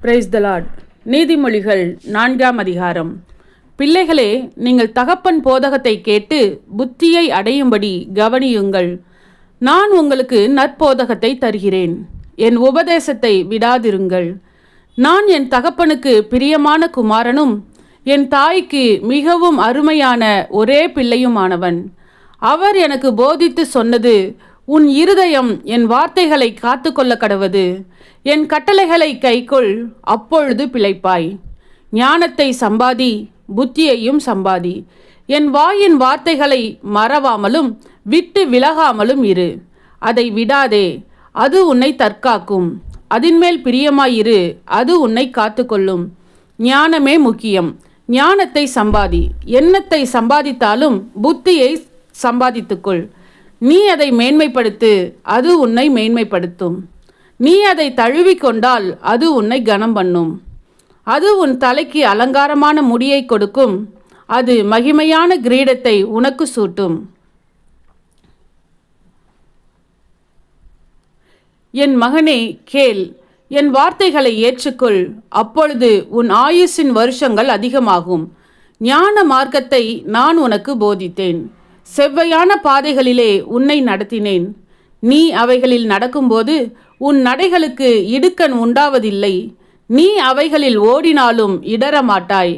Praise the Lord. நீதிமொழிகள் 4ஆம் அதிகாரம். பிள்ளைகளே, நீங்கள் தகப்பன் போதகத்தை கேட்டு புத்தியை அடையும்படி கவனியுங்கள். நான் உங்களுக்கு நற்போதகத்தை தருகிறேன், என் உபதேசத்தை விடாதிருங்கள். நான் என் தகப்பனுக்கு பிரியமான குமாரனும் என் தாய்க்கு மிகவும் அருமையான ஒரே பிள்ளையுமானவன். அவர் எனக்கு போதித்து சொன்னது, உன் இருதயம் என் வார்த்தைகளை காத்து கொள்ள கடவது. என் கட்டளைகளை கைக்கொள், அப்பொழுது பிழைப்பாய். ஞானத்தை சம்பாதி, புத்தியையும் சம்பாதி. என் வாயின் வார்த்தைகளை மறவாமலும் விட்டு விலகாமலும் இரு. அதை விடாதே, அது உன்னை தற்காக்கும். அதின்மேல் பிரியமாயிரு, அது உன்னை காத்துக்கொள்ளும். ஞானமே முக்கியம். ஞானத்தை சம்பாதி. எண்ணத்தை சம்பாதித்தாலும் புத்தியை சம்பாதித்துக்கொள். நீ அதை மேன்மைப்படுத்து, அது உன்னை மேன்மைப்படுத்தும். நீ அதை தழுவிக்கொண்டால் அது உன்னை கனம் பண்ணும். அது உன் தலைக்கு அலங்காரமான முடியை கொடுக்கும். அது மகிமையான கிரீடத்தை உனக்கு சூட்டும். என் மகனே, கேள், என் வார்த்தைகளை ஏற்றுக்கொள். அப்பொழுது உன் ஆயுசின் வருஷங்கள் அதிகமாகும். ஞான மார்க்கத்தை நான் உனக்கு போதித்தேன். செவ்வையான பாதைகளிலே உன்னை நடத்தினேன். நீ அவைகளில் நடக்கும்போது உன் நடைகளுக்கு இடுக்கண் உண்டாவதில்லை. நீ அவைகளில் ஓடினாலும் இடரமாட்டாய்.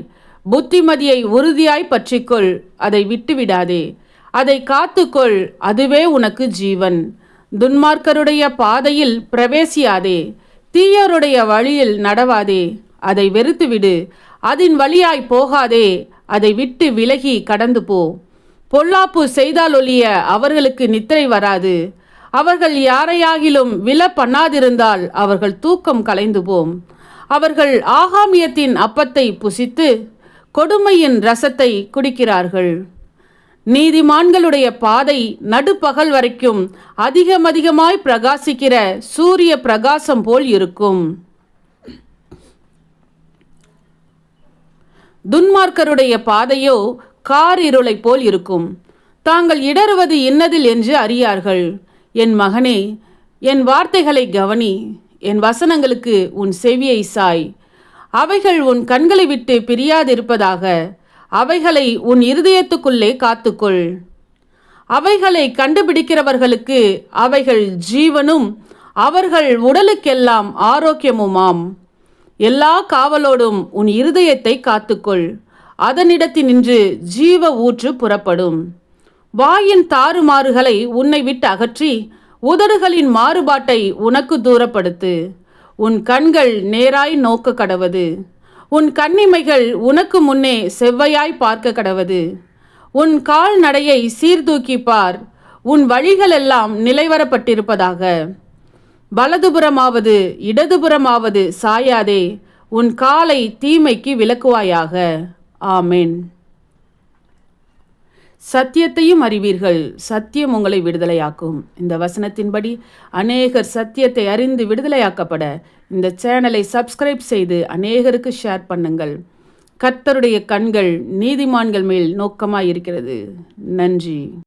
புத்திமதியை உறுதியாய் பற்றிக்கொள், அதை விட்டுவிடாதே. அதை காத்துக்கொள், அதுவே உனக்கு ஜீவன். துன்மார்க்கருடைய பாதையில் பிரவேசியாதே. தீயோருடைய வழியில் நடவாதே. அதை வெறுத்துவிடு, அதன் வழியாய் போகாதே. அதை விட்டு விலகி கடந்து போ. பொல்லாப்பு செய்தாலொழிய அவர்களுக்கு நித்திரை வராது. அவர்கள் யாரையாகிலும் விழ பண்ணாதிருந்தால் அவர்கள் தூக்கம் கலைந்து போம். அவர்கள் ஆகாமியத்தின் அப்பத்தை புசித்து கொடுமையின் ரசத்தை குடிக்கிறார்கள். நீதிமான்களுடைய பாதை நடுப்பகல் வரைக்கும் அதிகமாய் பிரகாசிக்கிற சூரிய பிரகாசம் போல் இருக்கும். துன்மார்க்கருடைய பாதையோ கார் இருளை போல் இருக்கும். தாங்கள் இடறுவது இன்னதில் என்று அறியார்கள். என் மகனே, என் வார்த்தைகளை கவனி. என் வசனங்களுக்கு உன் செவியை சாய். அவைகள் உன் கண்களை விட்டு பிரியாதிருப்பதாக. அவைகளை உன் இருதயத்துக்குள்ளே காத்துக்கொள். அவைகளை கண்டுபிடிக்கிறவர்களுக்கு அவைகள் ஜீவனும் அவர்கள் உடலுக்கெல்லாம் ஆரோக்கியமுமாம். எல்லா காவலோடும் உன் இருதயத்தை காத்துக்கொள். அதனிடத்தினின்று ஜீவ ஊற்று புறப்படும். வாயின் தாறுமாறுகளை உன்னை விட்டு அகற்றி உதடுகளின் மாறுபாட்டை உனக்கு தூரப்படுத்து. உன் கண்கள் நேராய் நோக்க கடவது. உன் கண்ணிமைகள் உனக்கு முன்னே செவ்வையாய் பார்க்க கடவது. உன் கால் நடையை சீர்தூக்கி பார். உன் வழிகளெல்லாம் நிலைவரப்பட்டிருப்பதாக. வலதுபுறமாவது இடதுபுறமாவது சாயாதே. உன் காலை தீமைக்கு விலக்குவாயாக. ஆமென். சத்தியத்தையும் அறிவீர்கள், சத்தியம் உங்களை விடுதலையாக்கும். இந்த வசனத்தின்படி அநேகர் சத்தியத்தை அறிந்து விடுதலையாக்கப்பட இந்த சேனலை சப்ஸ்கிரைப் செய்து அநேகருக்கு ஷேர் பண்ணுங்கள். கர்த்தருடைய கண்கள் நீதிமான்கள் மேல் நோக்கமாயிருக்கிறது. நன்றி.